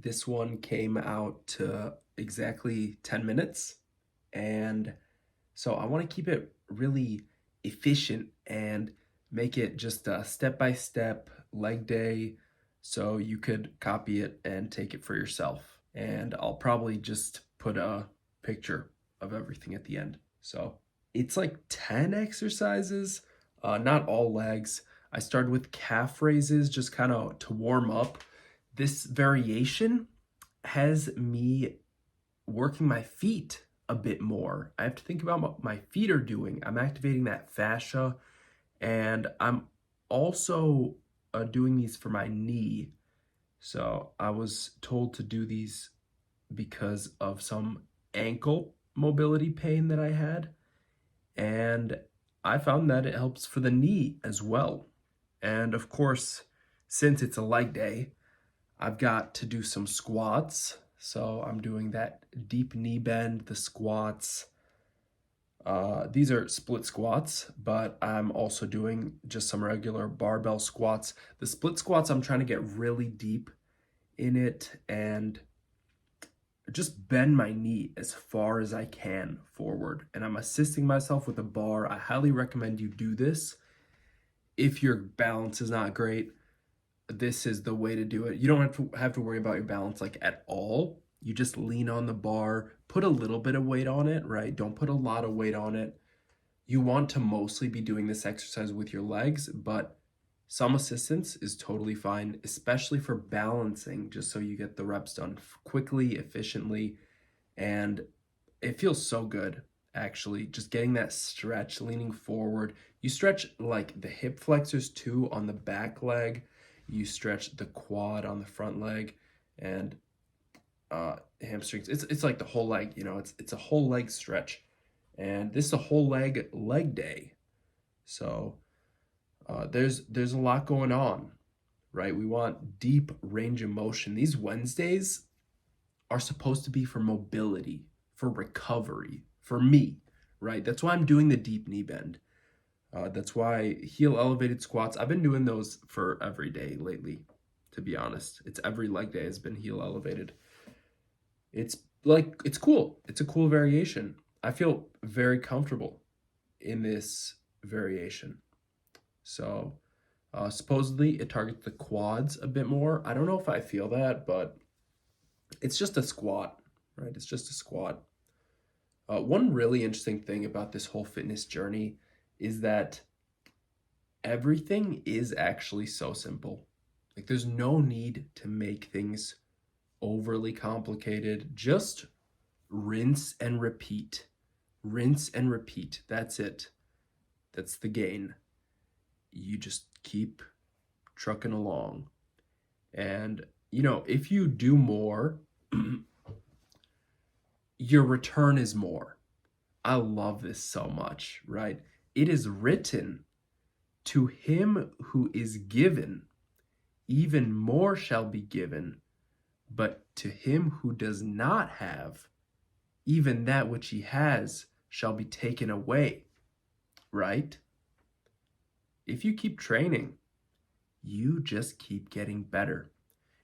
This one came out to exactly 10 minutes. And so I want to keep it really efficient and make it just a step by step leg day so you could copy it and take it for yourself. And I'll probably just put a picture of everything at the end. So it's like 10 exercises, not all legs. I started with calf raises just kind of to warm up. This variation has me working my feet a bit more. I have to think about what my feet are doing. I'm activating that fascia, and I'm also doing these for my knee. So I was told to do these because of some ankle mobility pain that I had, and I found that it helps for the knee as well. And of course, since it's a leg day, I've got to do some squats. So I'm doing that deep knee bend, the squats. These are split squats, but I'm also doing just some regular barbell squats. The split squats, I'm trying to get really deep in it and just bend my knee as far as I can forward. And I'm assisting myself with a bar. I highly recommend you do this. If your balance is not great, this is the way to do it. You don't have to worry about your balance like at all. You just lean on the bar, put a little bit of weight on it, right? Don't put a lot of weight on it. You want to mostly be doing this exercise with your legs, but some assistance is totally fine, especially for balancing, just so you get the reps done quickly, efficiently, and it feels so good, actually. Just getting that stretch, leaning forward. You stretch like the hip flexors too on the back leg. You stretch the quad on the front leg and hamstrings. It's like the whole leg, it's a whole leg stretch. And this is a whole leg day. So there's a lot going on, right? We want deep range of motion. These Wednesdays are supposed to be for mobility, for recovery, for me, right? That's why I'm doing the deep knee bend. That's why heel elevated squats, I've been doing those for every day lately, to be honest. It's every leg day has been heel elevated. It's cool. It's a cool variation. I feel very comfortable in this variation. So supposedly it targets the quads a bit more. I don't know if I feel that, but it's just a squat, right? It's just a squat. One really interesting thing about this whole fitness journey is that everything is actually so simple. Like there's no need to make things overly complicated. Just rinse and repeat. Rinse and repeat. That's it. That's the gain. You just keep trucking along. And, if you do more, your return is more. I love this so much, right? It is written, to him who is given, even more shall be given, but to him who does not have, even that which he has shall be taken away, right? If you keep training, you just keep getting better.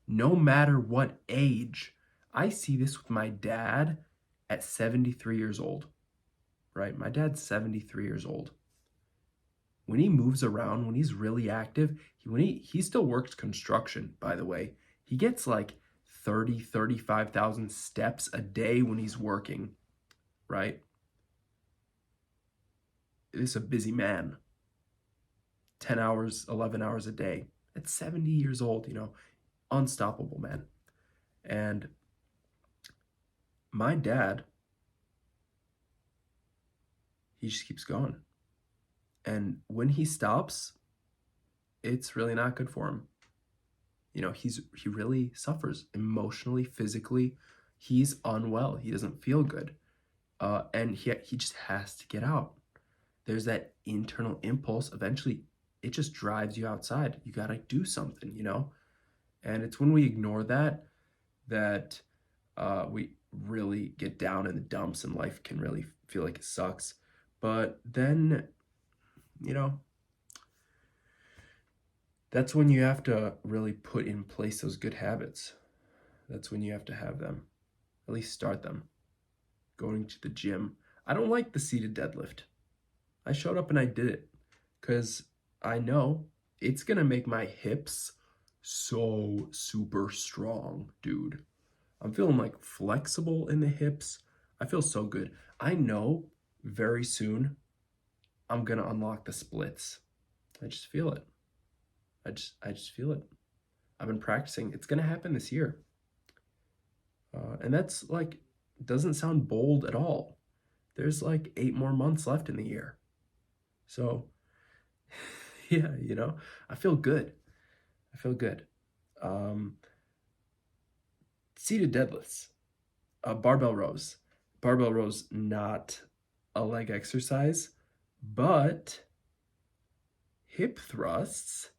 No matter what age. I see this with my dad at 73 years old, right? My dad's 73 years old. When he moves around, when he's really active, he still works construction, by the way. He gets like 35,000 steps a day when he's working, right? This is a busy man. 10 hours, 11 hours a day. At 70 years old, unstoppable, man. And my dad, he just keeps going. And when he stops, it's really not good for him. He really suffers emotionally, physically. He's unwell. He doesn't feel good. And he just has to get out. There's that internal impulse. Eventually, it just drives you outside. You got to do something, And it's when we ignore that we really get down in the dumps and life can really feel like it sucks. But then, that's when you have to really put in place those good habits. That's when you have to have them. At least start them. Going to the gym. I don't like the seated deadlift. I showed up and I did it because I know it's going to make my hips so super strong, dude. I'm feeling like flexible in the hips. I feel so good. I know very soon I'm going to unlock the splits. I just feel it. I just feel it. I've been practicing. It's going to happen this year. And that's like, doesn't sound bold at all. There's like 8 more months left in the year. So, yeah, I feel good. I feel good. Um, Seated deadlifts, barbell rows. Barbell rows, not a leg exercise, but hip thrusts,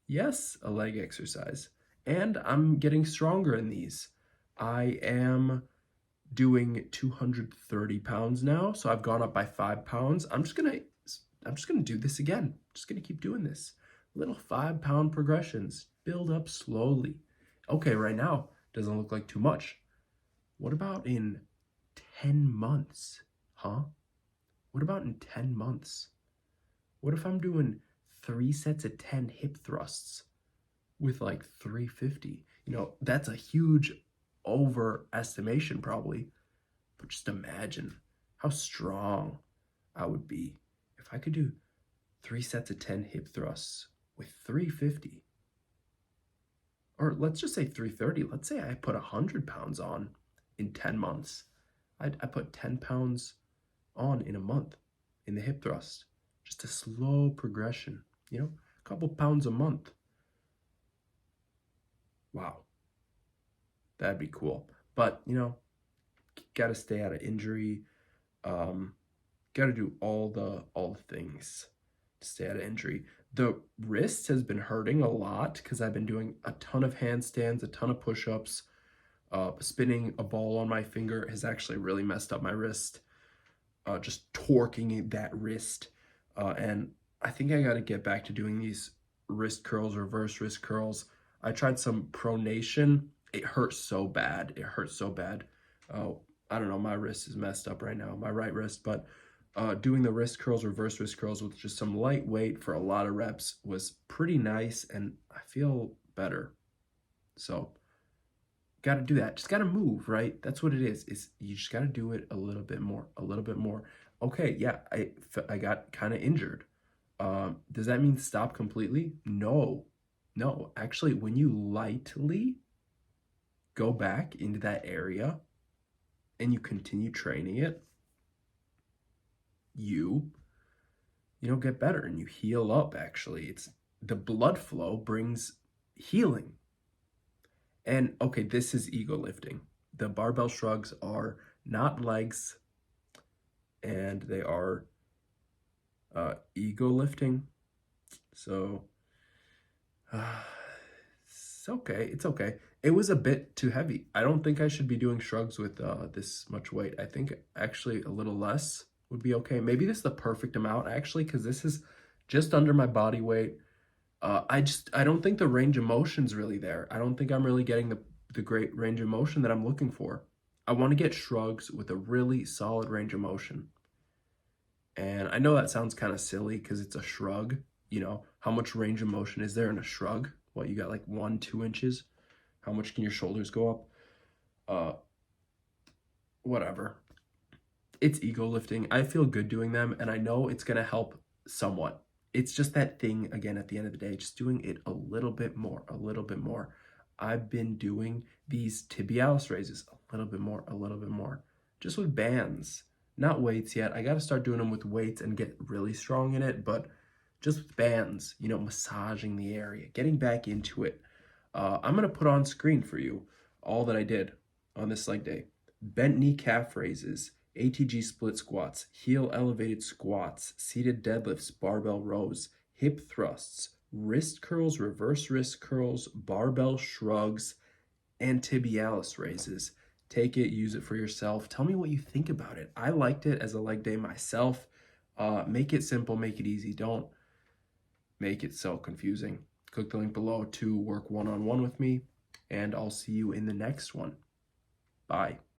yes, a leg exercise. And I'm getting stronger in these. I am doing 230 pounds now, so I've gone up by 5 pounds. I'm just gonna do this again. Just gonna keep doing this. Little 5-pound progressions. Build up slowly. Okay, right now doesn't look like too much. What about in 10 months? Huh? What about in 10 months? What if I'm doing 3 sets of 10 hip thrusts with like 350? That's a huge overestimation probably, but just imagine how strong I would be if I could do 3 sets of 10 hip thrusts with 350. Or let's just say 330. Let's say I put 100 pounds on in 10 months. I put 10 pounds on in a month in the hip thrust. Just a slow progression, a couple pounds a month. Wow. That'd be cool. But, got to stay out of injury. Got to do all the things to stay out of injury. The wrist has been hurting a lot because I've been doing a ton of handstands, a ton of push-ups. Spinning a ball on my finger has actually really messed up my wrist. Just torquing that wrist. And I think I got to get back to doing these wrist curls, reverse wrist curls. I tried some pronation. It hurt so bad. It hurt so bad. I don't know. My wrist is messed up right now, my right wrist. But doing the wrist curls, reverse wrist curls with just some light weight for a lot of reps was pretty nice. And I feel better. So got to do that. Just got to move, right? That's what it is. You just got to do it a little bit more, a little bit more. Okay, yeah, I got kind of injured. Does that mean stop completely? No. Actually, when you lightly go back into that area and you continue training it, you get better and you heal up. Actually, it's the blood flow brings healing. And okay, this is ego lifting. The barbell shrugs are not legs, and they are ego lifting. So it's okay. It's okay. It was a bit too heavy. I don't think I should be doing shrugs with this much weight. I think actually a little less would be okay. Maybe this is the perfect amount actually, because this is just under my body weight. I don't think the range of motion's really there. I don't think I'm really getting the great range of motion that I'm looking for. I want to get shrugs with a really solid range of motion. And I know that sounds kind of silly because it's a shrug. How much range of motion is there in a shrug? What, you got like 1-2 inches? How much can your shoulders go up? Whatever. It's ego lifting. I feel good doing them, and I know it's going to help somewhat. It's just that thing, again, at the end of the day, just doing it a little bit more, a little bit more. I've been doing these tibialis raises a little bit more, just with bands, not weights yet. I got to start doing them with weights and get really strong in it, but just with bands, massaging the area, getting back into it. I'm going to put on screen for you all that I did on this leg day. Bent knee calf raises, ATG split squats, heel elevated squats, seated deadlifts, barbell rows, hip thrusts, wrist curls, reverse wrist curls, barbell shrugs, and tibialis raises. Take it, use it for yourself. Tell me what you think about it. I liked it as a leg day myself. Make it simple, make it easy. Don't make it so confusing. Click the link below to work one-on-one with me. and I'll see you in the next one. Bye.